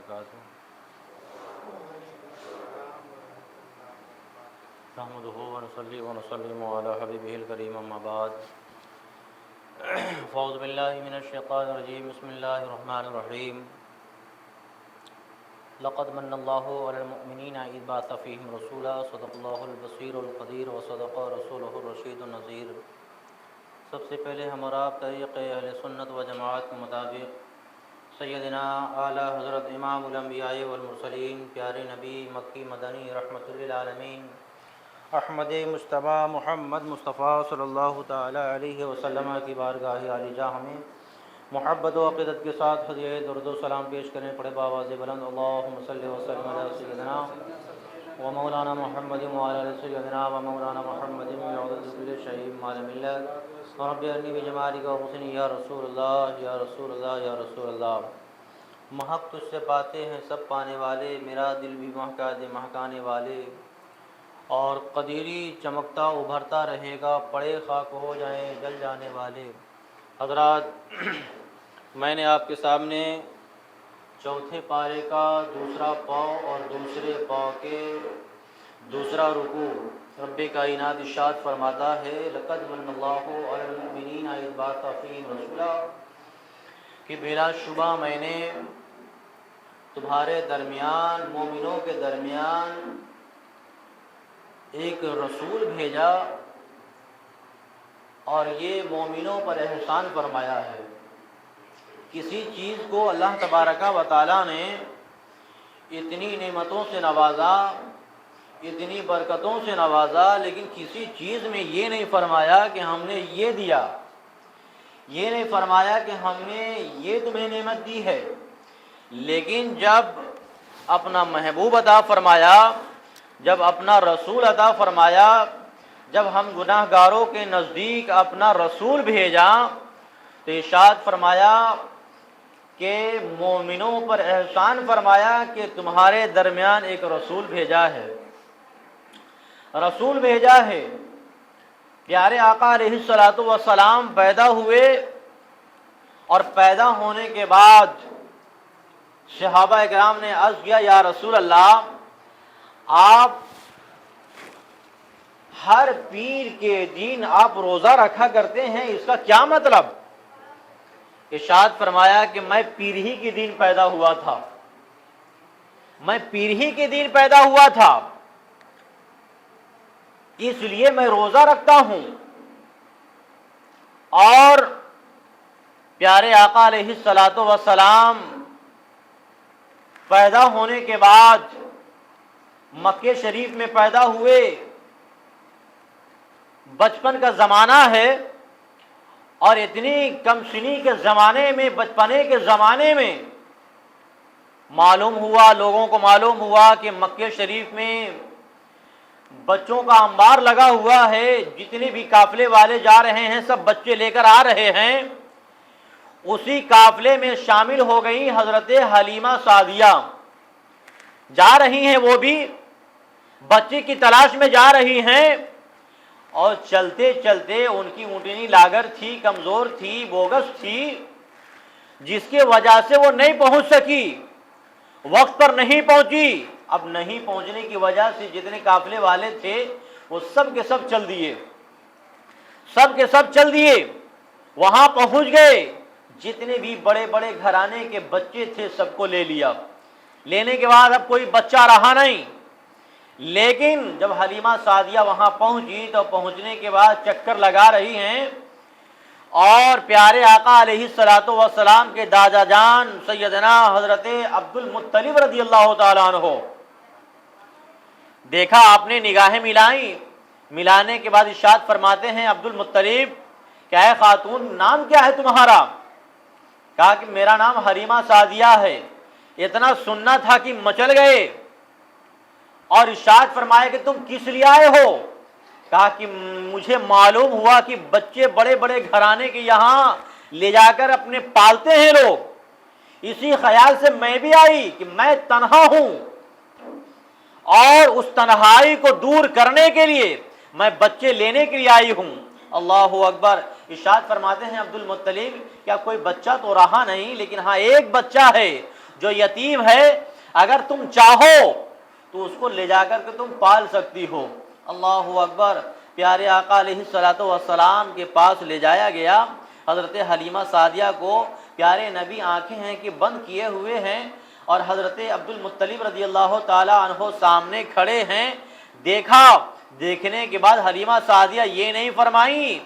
وبرکاتہ نحمدہ ونصلی ونسلم علی حبیبہ الکریم اما بعد فاعوذ باللہ من الشیطان الرجیم بسم اللہ الرحمن الرحیم لقد من اللہ علی المؤمنین اذ بعث فیہم رسولا صدق اللہ البصیر القدیر وصدق رسولہ الرشید النذیر۔ سب سے پہلے ہم اور آپ طریق اہل سنت و جماعت کے مطابق سیدنا اعلیٰ حضرت امام الانبیاء والمرسلین پیارے نبی مکی مدنی رحمۃ للعالمین احمد مجتبیٰ محمد مصطفیٰ صلی اللہ تعالیٰ علیہ وسلم کی بارگاہ عالی جاہ میں محبت و عقیدت کے ساتھ ہدیہ درود و سلام پیش کریں پڑے باواز بلند اللہم صلی وسلم علی سیدنا و مولانا محمد وعلی سیدنا و مولانا محمد وعلی کل شیء مال ملت رب ارنی بجمالک وحسنک یا رسول اللہ یا رسول اللہ یا رسول اللہ۔ محق تجھ سے باتیں ہیں سب پانے والے، میرا دل بھی مہکا دے مہکانے والے، اور قدیری چمکتا ابھرتا رہے گا، پڑے خاک ہو جائیں جل جانے والے۔ حضرات، میں نے آپ کے سامنے چوتھے پارے کا دوسرا پاؤ اور دوسرے پاؤ کے دوسرا رکوع رب کائنات ارشاد فرماتا ہے لقد من اللہ علی المؤمنین اذ بعث فیہم رسولا، کہ بلا شبہ میں نے تمہارے درمیان مومنوں کے درمیان ایک رسول بھیجا اور یہ مومنوں پر احسان فرمایا ہے۔ کسی چیز کو اللہ تبارک و تعالیٰ نے اتنی نعمتوں سے نوازا، اتنی برکتوں سے نوازا، لیکن کسی چیز میں یہ نہیں فرمایا کہ ہم نے یہ دیا، یہ نہیں فرمایا کہ ہم نے یہ تمہیں نعمت دی ہے، لیکن جب اپنا محبوب عطا فرمایا، جب اپنا رسول عطا فرمایا، جب ہم گناہ گاروں کے نزدیک اپنا رسول بھیجا تو ارشاد فرمایا کہ مومنوں پر احسان فرمایا کہ تمہارے درمیان ایک رسول بھیجا ہے، رسول بھیجا ہے۔ پیارے آقا علیہ الصلوۃ والسلام پیدا ہوئے اور پیدا ہونے کے بعد صحابہ کرام نے عرض کیا یا رسول اللہ، آپ ہر پیر کے دن آپ روزہ رکھا کرتے ہیں، اس کا کیا مطلب؟ ارشاد فرمایا کہ میں پیر ہی کے دن پیدا ہوا تھا، میں پیر ہی کے دن پیدا ہوا تھا، اس لیے میں روزہ رکھتا ہوں۔ اور پیارے آقا علیہ الصلوۃ والسلام پیدا ہونے کے بعد مکہ شریف میں پیدا ہوئے، بچپن کا زمانہ ہے، اور اتنی کم سنی کے زمانے میں، بچپنے کے زمانے میں معلوم ہوا، لوگوں کو معلوم ہوا کہ مکہ شریف میں بچوں کا انبار لگا ہوا ہے، جتنے بھی قافلے والے جا رہے ہیں سب بچے لے کر آ رہے ہیں۔ اسی قافلے میں شامل ہو گئی حضرت حلیمہ سعدیہ، جا رہی ہیں، وہ بھی بچے کی تلاش میں جا رہی ہیں، اور چلتے چلتے ان کی اونٹنی لاغر تھی، کمزور تھی، بوگس تھی، جس کی وجہ سے وہ نہیں پہنچ سکی، وقت پر نہیں پہنچی۔ اب نہیں پہنچنے کی وجہ سے جتنے قافلے والے تھے وہ سب کے سب چل دیے، سب کے سب چل دیے، وہاں پہنچ گئے، جتنے بھی بڑے بڑے گھرانے کے بچے تھے سب کو لے لیا، لینے کے بعد اب کوئی بچہ رہا نہیں۔ لیکن جب حلیمہ سعدیہ وہاں پہنچی تو پہنچنے کے بعد چکر لگا رہی ہیں، اور پیارے آقا علیہ الصلوۃ والسلام کے دادا جان سیدنا حضرت عبد المطلب رضی اللہ تعالیٰ عنہ دیکھا، آپ نے نگاہیں ملائیں، ملانے کے بعد ارشاد فرماتے ہیں عبد المطلب کیا ہے خاتون، نام کیا ہے تمہارا؟ کہا کہ میرا نام حلیمہ سعدیہ ہے۔ اتنا سننا تھا کہ مچل گئے، اور ارشاد فرمایا کہ تم کس لیے آئے ہو؟ کہا کہ مجھے معلوم ہوا کہ بچے بڑے بڑے گھرانے کے یہاں لے جا کر اپنے پالتے ہیں لوگ، اسی خیال سے میں بھی آئی کہ میں تنہا ہوں، اور اس تنہائی کو دور کرنے کے لیے میں بچے لینے کے لیے آئی ہوں۔ اللہ اکبر۔ ارشاد فرماتے ہیں عبد المطلب کیا کوئی بچہ تو رہا نہیں، لیکن ہاں ایک بچہ ہے جو یتیم ہے اگر تم چاہو تو اس کو لے جا کر کے تم پال سکتی ہو۔ اللہ اکبر۔ پیارے آقا علیہ الصلوۃ والسلام کے پاس لے جایا گیا۔ حضرت حلیمہ سعدیہ کو پیارے نبی آنکھیں ہیں کہ بند کیے ہوئے ہیں اور حضرت عبد المطلب رضی اللہ تعالی عنہ سامنے کھڑے ہیں۔ دیکھا، دیکھنے کے بعد حلیمہ سعدیہ یہ نہیں فرمائی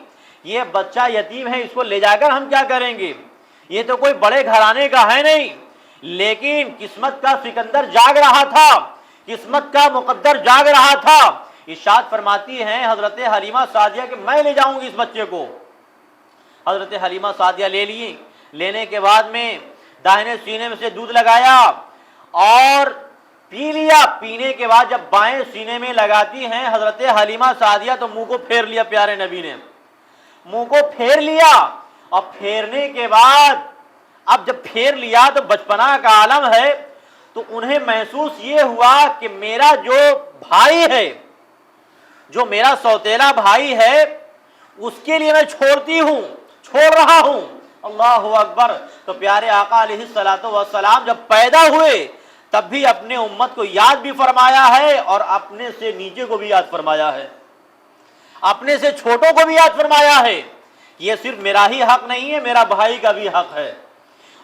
یہ بچہ یتیم ہے، اس کو لے جا کر ہم کیا کریں گے، یہ تو کوئی بڑے گھرانے کا ہے نہیں، لیکن قسمت کا سکندر جاگ رہا تھا، قسمت کا مقدر جاگ رہا تھا۔ ارشاد فرماتی ہیں حضرت حلیمہ سعدیہ کہ میں لے جاؤں گی اس بچے کو۔ حضرت حلیمہ سعدیہ لے لی، لینے کے بعد میں داہنے سینے میں سے دودھ لگایا اور پی لیا۔ پینے کے بعد جب بائیں سینے میں لگاتی ہیں حضرت حلیمہ سعدیہ تو منہ کو پھیر لیا، پیارے نبی نے منہ کو پھیر لیا، اور پھیرنے کے بعد اب جب پھیر لیا تو بچپنا کا عالم ہے، تو انہیں محسوس یہ ہوا کہ میرا جو بھائی ہے، جو میرا سوتیلا بھائی ہے، اس کے لیے میں چھوڑ رہا ہوں۔ اللہ اکبر۔ تو پیارے آقا علیہ الصلوۃ والسلام جب پیدا ہوئے تب بھی اپنے امت کو یاد بھی فرمایا ہے اور اپنے سے نیچے کو بھی یاد فرمایا ہے، اپنے سے چھوٹوں کو بھی یاد فرمایا ہے۔ یہ صرف میرا ہی حق نہیں ہے، میرا بھائی کا بھی حق ہے۔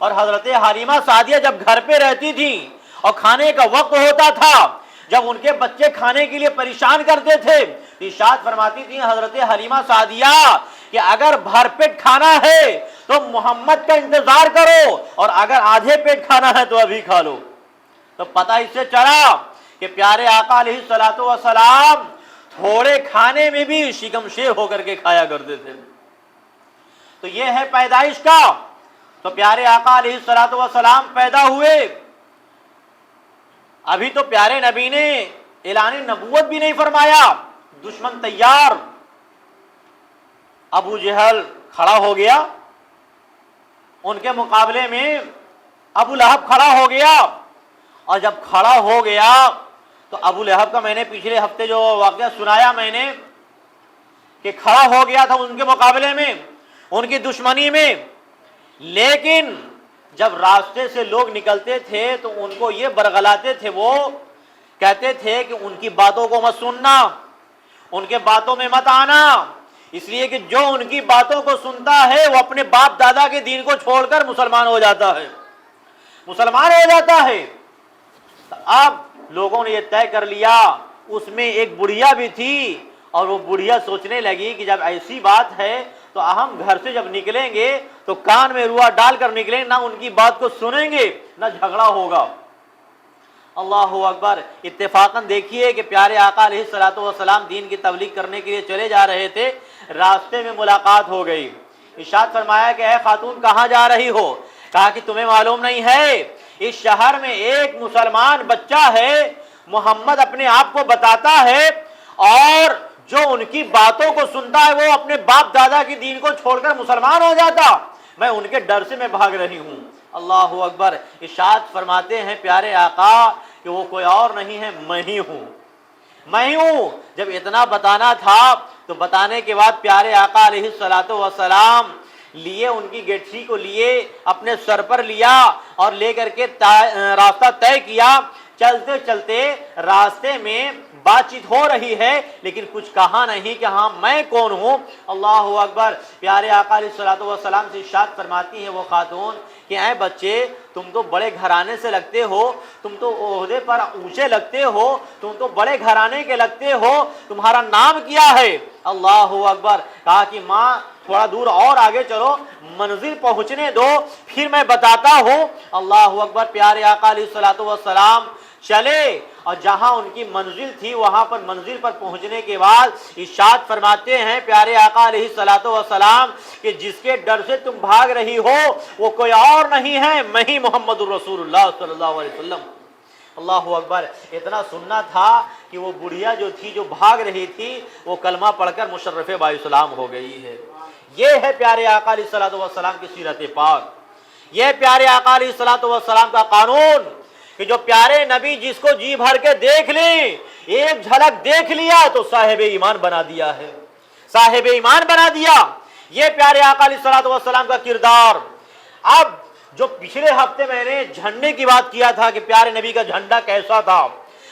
اور حضرت حلیمہ سعدیہ جب گھر پہ رہتی تھی اور کھانے کا وقت ہوتا تھا، جب ان کے بچے کھانے کے لیے پریشان کرتے تھے، ارشاد فرماتی تھی حضرت حلیمہ سعدیہ کہ اگر بھر پیٹ کھانا ہے تو محمد کا انتظار کرو، اور اگر آدھے پیٹ کھانا ہے تو ابھی کھا لو۔ تو پتہ اس سے چلا کہ پیارے آقا علیہ الصلوۃ والسلام تھوڑے کھانے میں بھی شکم شیر ہو کر کے کھایا کرتے تھے۔ تو یہ ہے پیدائش کا۔ تو پیارے آقا علیہ الصلوۃ والسلام پیدا ہوئے، ابھی تو پیارے نبی نے اعلان نبوت بھی نہیں فرمایا، دشمن تیار، ابو جہل کھڑا ہو گیا، ان کے مقابلے میں ابو لہب کھڑا ہو گیا، اور جب کھڑا ہو گیا تو ابو لہب کا میں نے پچھلے ہفتے جو واقعہ سنایا میں نے کہ کھڑا ہو گیا تھا ان کے مقابلے میں، ان کی دشمنی میں، لیکن جب راستے سے لوگ نکلتے تھے تو ان کو یہ برگلاتے تھے، وہ کہتے تھے کہ ان کی باتوں کو مت سننا، ان کے باتوں میں مت آنا، اس لیے کہ جو ان کی باتوں کو سنتا ہے وہ اپنے باپ دادا کے دین کو چھوڑ کر مسلمان ہو جاتا ہے۔ اب لوگوں نے یہ طے کر لیا، اس میں ایک بڑھیا بھی تھی، اور وہ بڑھیا سوچنے لگی کہ جب ایسی بات ہے تو ہم گھر سے جب نکلیں گے تو کان میں روا ڈال کر نکلیں، نہ ان کی بات کو سنیں گے نہ جھگڑا ہوگا۔ اللہ اکبر۔ اتفاقاً دیکھیے کہ پیارے آقا علیہ الصلوۃ والسلام دین کی تبلیغ کرنے کے لیے چلے جا رہے تھے، راستے میں ملاقات ہو گئی۔ ارشاد فرمایا کہ اے خاتون کہاں جا رہی ہو؟ کہا کہ تمہیں معلوم نہیں ہے اس شہر میں ایک مسلمان بچہ ہے، محمد اپنے آپ کو بتاتا ہے، اور جو ان کی باتوں کو سنتا ہے وہ اپنے باپ دادا کی دین کو چھوڑ کر مسلمان ہو جاتا، میں ان کے ڈر سے میں بھاگ رہی ہوں۔ اللہ اکبر۔ ارشاد فرماتے ہیں پیارے آقا کہ وہ کوئی اور نہیں ہے، میں ہی ہوں۔ جب اتنا بتانا تھا تو بتانے کے بعد پیارے آقا علیہ الصلوۃ والسلام لیے ان کی گٹھی کو لیے، اپنے سر پر لیا اور لے کر کے راستہ طے کیا۔ چلتے چلتے راستے میں بات چیت ہو رہی ہے لیکن کچھ کہا نہیں کہ ہاں میں کون ہوں۔ اللہ اکبر۔ پیارے آقا علیہ الصلوۃ والسلام سے ارشاد فرماتی ہیں وہ خاتون کہ اے بچے، تم تو بڑے گھرانے سے لگتے ہو، تم تو عہدے پر اونچے لگتے ہو، تم تو بڑے گھرانے کے لگتے ہو، تمہارا نام کیا ہے؟ اللہ اکبر۔ کہا کہ ماں تھوڑا دور اور آگے چلو، منزل پہنچنے دو پھر میں بتاتا ہوں۔ اللہ اکبر۔ پیارے آقا علیہ الصلوۃ والسلام چلے اور جہاں ان کی منزل تھی وہاں پر منزل پر پہنچنے کے بعد ارشاد فرماتے ہیں پیارے آقا علیہ الصلوۃ والسلام کہ جس کے ڈر سے تم بھاگ رہی ہو وہ کوئی اور نہیں ہے، میں ہی محمد الرسول اللہ صلی اللہ علیہ وسلم۔ اللہ اکبر۔ اتنا سننا تھا کہ وہ بڑھیا جو تھی، جو بھاگ رہی تھی، وہ کلمہ پڑھ کر مشرف با اسلام ہو گئی ہے۔ یہ ہے پیارے آقا علیہ الصلوۃ والسلام کی سیرت پاک، یہ پیارے آقا علیہ الصلوۃ والسلام کا قانون کہ جو پیارے نبی جس کو جی بھر کے دیکھ لیں، ایک جھلک دیکھ لیا تو صاحب ایمان بنا دیا ہے، صاحب ایمان بنا دیا۔ یہ پیارے آقا علیہ الصلوۃ والسلام کا کردار۔ اب جو پچھلے ہفتے میں نے جھنڈے کی بات کیا تھا کہ پیارے نبی کا جھنڈا کیسا تھا،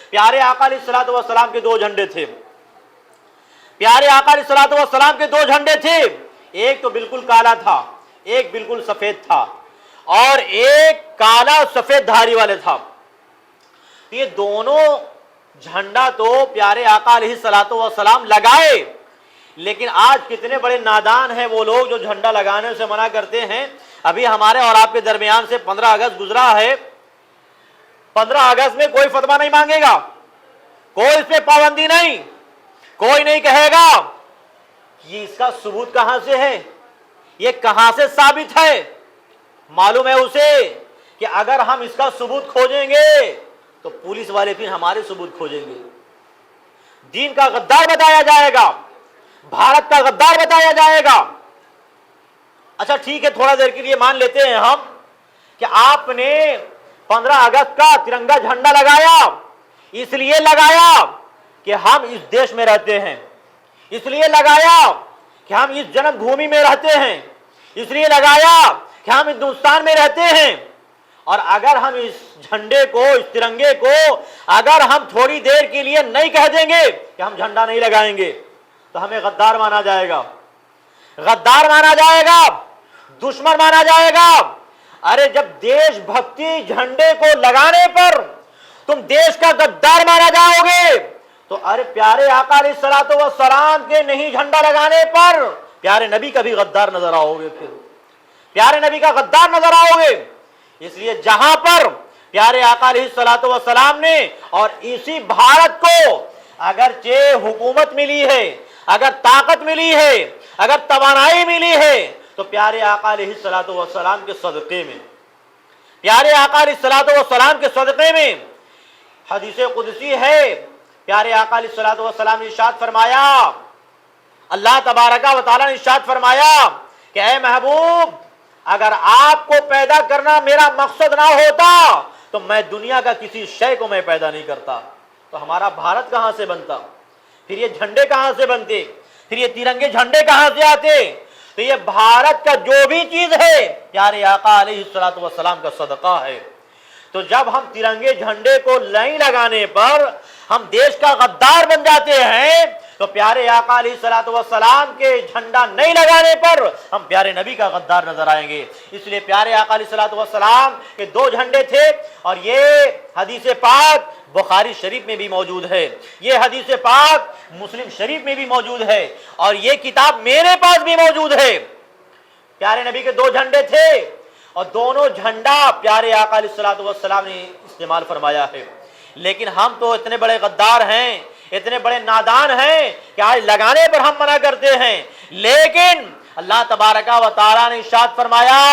پیارے آقا علیہ الصلوۃ والسلام کے دو جھنڈے تھے، پیارے آقا علیہ الصلوۃ والسلام کے دو جھنڈے تھے، ایک تو بالکل کالا تھا، ایک بالکل سفید تھا، اور ایک کالا سفید دھاری والے تھا۔ یہ دونوں جھنڈا تو پیارے آقا علیہ الصلوۃ والسلام لگائے، لیکن آج کتنے بڑے نادان ہیں وہ لوگ جو جھنڈا لگانے سے منع کرتے ہیں۔ ابھی ہمارے اور آپ کے درمیان سے 15 اگست گزرا ہے، 15 اگست میں کوئی فتویٰ نہیں مانگے گا، کوئی اس پہ پابندی نہیں، کوئی نہیں کہے گا یہ اس کا ثبوت کہاں سے ہے، یہ کہاں سے ثابت ہے۔ معلوم ہے اسے کہ اگر ہم اس کا ثبوت کھوجیں گے تو پولیس والے پھر ہمارے ثبوت کھوجیں گے، دین کا غدار بتایا جائے گا، بھارت کا غدار بتایا جائے گا۔ اچھا ٹھیک ہے، تھوڑا دیر کے لیے مان لیتے ہیں ہم کہ آپ نے 15 اگست کا ترنگا جھنڈا لگایا، اس لیے لگایا کہ ہم اس دیش میں رہتے ہیں، اس لیے لگایا کہ ہم اس جنم بھومی میں رہتے ہیں، اس لیے لگایا کہ ہم ہندوستان میں رہتے ہیں۔ اور اگر ہم اس جھنڈے کو، اس ترنگے کو اگر ہم تھوڑی دیر کے لیے نہیں کہہ دیں گے کہ ہم جھنڈا نہیں لگائیں گے تو ہمیں غدار مانا جائے گا، غدار مانا جائے گا، دشمن مانا جائے گا۔ ارے جب دیش بھکتی جھنڈے کو لگانے پر تم دیش کا غدار مانا جاؤ گے تو ارے پیارے آقا علیہ الصلوۃ والسلام کے نہیں جھنڈا لگانے پر پیارے نبی کا بھی غدار نظر آؤ گے، پھر پیارے نبی کا غدار نظر آؤ گے۔ اس لیے جہاں پر پیارے آقا علیہ الصلوۃ والسلام نے اور اسی بھارت کو اگرچہ حکومت ملی ہے، اگر طاقت ملی ہے، اگر توانائی ملی ہے تو پیارے آقا علیہ الصلوۃ والسلام کے صدقے میں، پیارے آقا علیہ الصلوۃ والسلام کے صدقے میں حدیث قدسی ہے، پیارے آقا علیہ الصلوۃ والسلام نے ارشاد فرمایا، اللہ تبارک و تعالیٰ نے ارشاد فرمایا کہ اے محبوب اگر آپ کو پیدا کرنا میرا مقصد نہ ہوتا تو میں دنیا کا کسی شے کو میں پیدا نہیں کرتا۔ تو ہمارا بھارت کہاں سے بنتا، پھر یہ جھنڈے کہاں سے بنتے، پھر یہ ترنگے جھنڈے کہاں سے آتے؟ تو یہ بھارت کا جو بھی چیز ہے پیارے آقا علیہ الصلوۃ والسلام کا صدقہ ہے۔ تو جب ہم ترنگے جھنڈے کو نہیں لگانے پر ہم دیش کا غدار بن جاتے ہیں تو پیارے آقا علیہ الصلوۃ والسلام کے جھنڈا نہیں لگانے پر ہم پیارے نبی کا غدار نظر آئیں گے۔ اس لیے پیارے آقا علیہ الصلوۃ والسلام کے دو جھنڈے تھے، اور یہ حدیث پاک بخاری شریف میں بھی موجود ہے، یہ حدیث پاک مسلم شریف میں بھی موجود ہے، اور یہ کتاب میرے پاس بھی موجود ہے۔ پیارے نبی کے دو جھنڈے تھے اور دونوں جھنڈا پیارے آقا علیہ الصلوۃ والسلام نے استعمال فرمایا ہے۔ لیکن ہم تو اتنے بڑے غدار ہیں، اتنے بڑے نادان ہیں کہ آج لگانے پر ہم منع کرتے ہیں، لیکن اللہ تبارک و تعالیٰ نے ارشاد فرمایا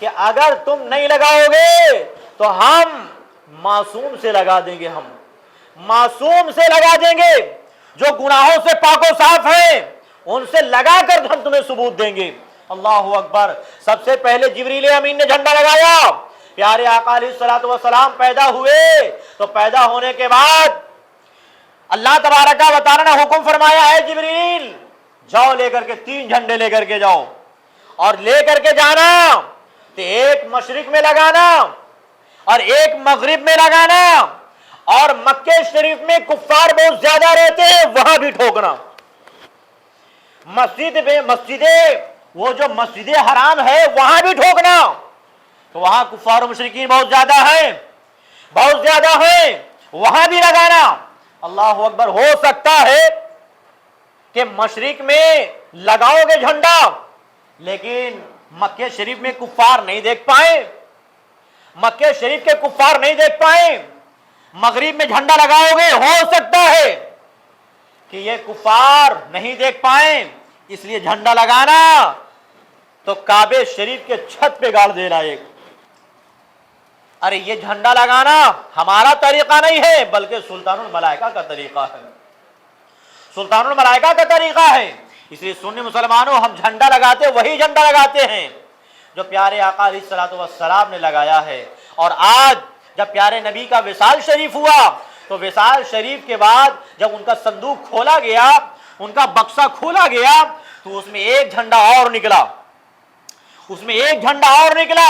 کہ اگر تم نہیں لگاؤ گے تو ہم معصوم سے لگا دیں گے، ہم معصوم سے لگا دیں گے، جو گناہوں سے پاک و صاف ہیں ان سے لگا کر ہم تمہیں ثبوت دیں گے۔ اللہ اکبر۔ سب سے پہلے جبریل امین نے جھنڈا لگایا، پیارے آقا علیہ الصلوۃ والسلام پیدا ہوئے تو پیدا ہونے کے بعد اللہ تبارک و تعالیٰ نے حکم فرمایا ہے جبریل جاؤ لے کر کے 3 جھنڈے لے کر کے جاؤ، اور لے کر کے جانا تو ایک مشرق میں لگانا اور ایک مغرب میں لگانا، اور مکہ شریف میں کفار بہت زیادہ رہتے ہیں وہاں بھی ٹھوکنا، وہ جو مسجد حرام ہے وہاں بھی ٹھوکنا، تو وہاں کفار و مشرکین بہت زیادہ ہیں، بہت زیادہ ہیں، وہاں بھی لگانا۔ اللہ اکبر۔ ہو سکتا ہے کہ مشرق میں لگاؤ گے جھنڈا لیکن مکہ شریف میں کفار نہیں دیکھ پائیں، مکہ شریف کے کفار نہیں دیکھ پائیں، مغرب میں جھنڈا لگاؤ گے ہو سکتا ہے کہ یہ کفار نہیں دیکھ پائیں، اس لیے جھنڈا لگانا تو کعبے شریف کے چھت پہ گاڑ دینا ایک۔ ارے یہ جھنڈا لگانا ہمارا طریقہ نہیں ہے بلکہ سلطان الملائکہ کا طریقہ ہے، سلطان الملائکہ کا طریقہ ہے۔ اس لیے سنی مسلمانوں ہم جھنڈا لگاتے وہی جھنڈا لگاتے ہیں جو پیارے آقا علیہ الصلوۃ والسلام نے لگایا ہے۔ اور آج جب پیارے نبی کا وصال شریف ہوا تو وصال شریف کے بعد جب ان کا صندوق کھولا گیا، ان کا بکسہ کھولا گیا تو اس میں ایک جھنڈا اور نکلا، اس میں ایک جھنڈا اور نکلا،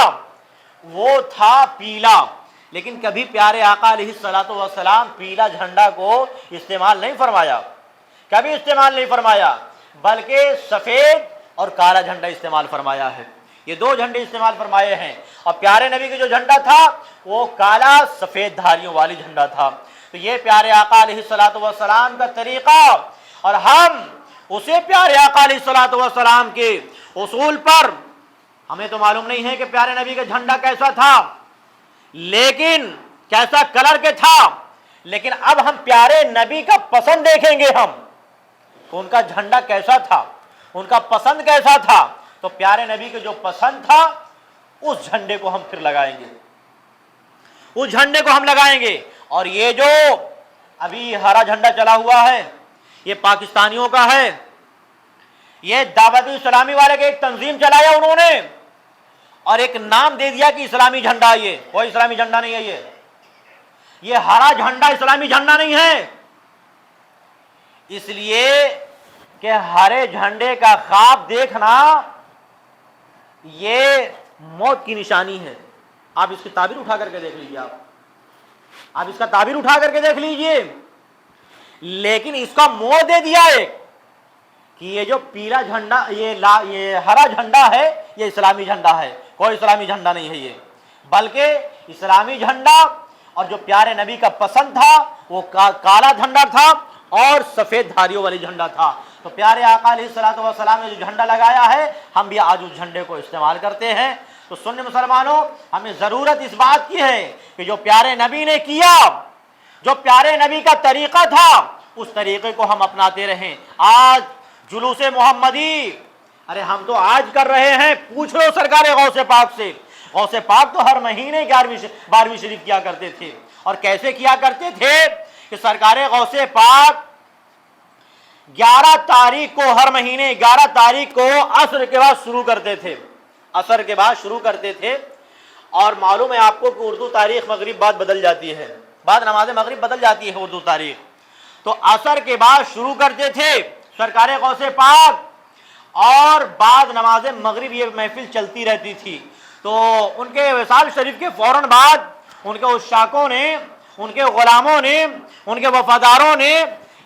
وہ تھا پیلا، لیکن کبھی پیارے آقا علیہ الصلوۃ والسلام پیلا جھنڈا کو استعمال نہیں فرمایا، کبھی استعمال نہیں فرمایا، بلکہ سفید اور کالا جھنڈا استعمال فرمایا ہے۔ یہ دو جھنڈے استعمال فرمائے ہیں، اور پیارے نبی کا جو جھنڈا تھا وہ کالا سفید دھاریوں والی جھنڈا تھا۔ تو یہ پیارے آقا علیہ الصلوۃ والسلام کا طریقہ، اور ہم اسے پیارے آقا علیہ الصلوۃ والسلام کے اصول پر، ہمیں تو معلوم نہیں ہے کہ پیارے نبی کا جھنڈا کیسا تھا، لیکن کیسا کلر کے تھا، لیکن اب ہم پیارے نبی کا پسند دیکھیں گے، ہم ان کا جھنڈا کیسا تھا، ان کا پسند کیسا تھا۔ تو پیارے نبی کے جو پسند تھا اس جھنڈے کو ہم پھر لگائیں گے، اس جھنڈے کو ہم لگائیں گے۔ اور یہ جو ابھی ہرا جھنڈا چلا ہوا ہے یہ پاکستانیوں کا ہے، یہ دعوت اسلامی والے کے ایک تنظیم چلایا انہوں نے، اور ایک نام دے دیا کہ اسلامی جھنڈا، یہ کوئی اسلامی جھنڈا نہیں ہے، یہ ہرا جھنڈا اسلامی جھنڈا نہیں ہے، اس لیے کہ ہرے جھنڈے کا خواب دیکھنا یہ موت کی نشانی ہے۔ آپ اس کی تعبیر اٹھا کر کے دیکھ لیجیے، آپ اس کا تعبیر اٹھا کر کے دیکھ لیجیے، لیکن اس کا منہ دے دیا ایک کہ یہ جو پیلا جھنڈا، یہ ہرا جھنڈا ہے یہ اسلامی جھنڈا ہے، کوئی اسلامی جھنڈا نہیں ہے یہ، بلکہ اسلامی جھنڈا اور جو پیارے نبی کا پسند تھا وہ کالا جھنڈا تھا اور سفید دھاریوں والی جھنڈا تھا۔ تو پیارے آقا علیہ الصلوۃ والسلام نے جو جھنڈا لگایا ہے ہم بھی آج اس جھنڈے کو استعمال کرتے ہیں۔ تو سننے مسلمانوں، ہمیں ضرورت اس بات کی ہے کہ جو پیارے نبی نے کیا، جو پیارے نبی کا طریقہ تھا اس طریقے کو ہم اپناتے رہیں۔ آج جلوس محمدی، ارے ہم تو آج کر رہے ہیں، پوچھ لو سرکار غوث پاک سے، غوث پاک تو ہر مہینے 12ویں شریف کیا کرتے تھے، اور کیسے کیا کرتے تھے کہ سرکار غوث پاک 11 تاریخ کو، ہر مہینے 11 تاریخ کو عصر کے بعد شروع کرتے تھے، عصر کے بعد شروع کرتے تھے۔ اور معلوم ہے آپ کو کہ اردو تاریخ مغرب بعد بدل جاتی ہے، بعد نماز مغرب بدل جاتی ہے اردو تاریخ، تو عصر کے بعد شروع کرتے تھے سرکار غوث پاک، اور بعد نماز مغرب یہ محفل چلتی رہتی تھی۔ تو ان کے وصال شریف کے فوراً بعد ان کے عشاقوں نے، ان کے غلاموں نے، ان کے وفاداروں نے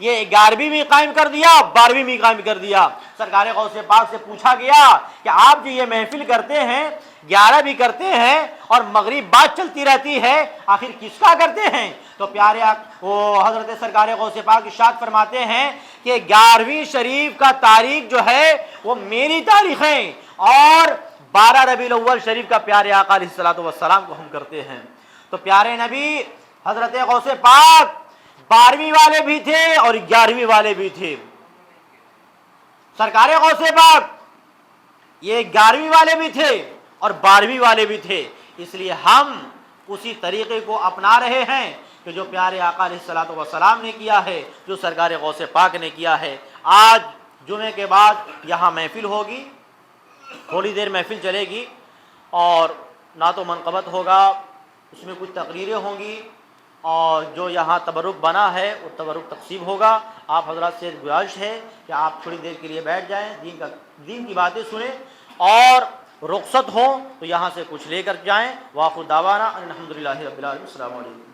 یہ 11ویں بھی قائم کر دیا، 12ویں بھی قائم کر دیا۔ سرکار غوث پاک سے پوچھا گیا کہ آپ جو یہ محفل کرتے ہیں، 11 بھی کرتے ہیں اور مغرب بعد چلتی رہتی ہے، آخر کس کا کرتے ہیں؟ تو پیارے وہ حضرت سرکار غوث پاک ارشاد فرماتے ہیں کہ 11ویں شریف کا تاریخ جو ہے وہ میری تاریخ ہے، اور 12 ربیع الاول شریف کا پیارے آقا علیہ الصلوۃ والسلام کو ہم کرتے ہیں۔ تو پیارے نبی حضرت غوث پاک 12ویں والے بھی تھے اور 11ویں والے بھی تھے، سرکار غوث پاک یہ 11ویں والے بھی تھے اور 12ویں والے بھی تھے، اس لیے ہم اسی طریقے کو اپنا رہے ہیں کہ جو پیارے آقا علیہ الصلوۃ والسلام نے کیا ہے، جو سرکار غوث پاک نے کیا ہے۔ آج جمعے کے بعد یہاں محفل ہوگی، تھوڑی دیر محفل چلے گی، اور نعت و منقبت ہوگا، اس میں کچھ تقریریں ہوں گی، اور جو یہاں تبرک بنا ہے وہ تبرک تقسیم ہوگا۔ آپ حضرات سے گزارش ہے کہ آپ تھوڑی دیر کے لیے بیٹھ جائیں، دین کی باتیں سنیں، اور رخصت ہوں تو یہاں سے کچھ لے کر جائیں۔ وآخر دعوانا الحمدللہ رب العالمین۔ السلام علیکم۔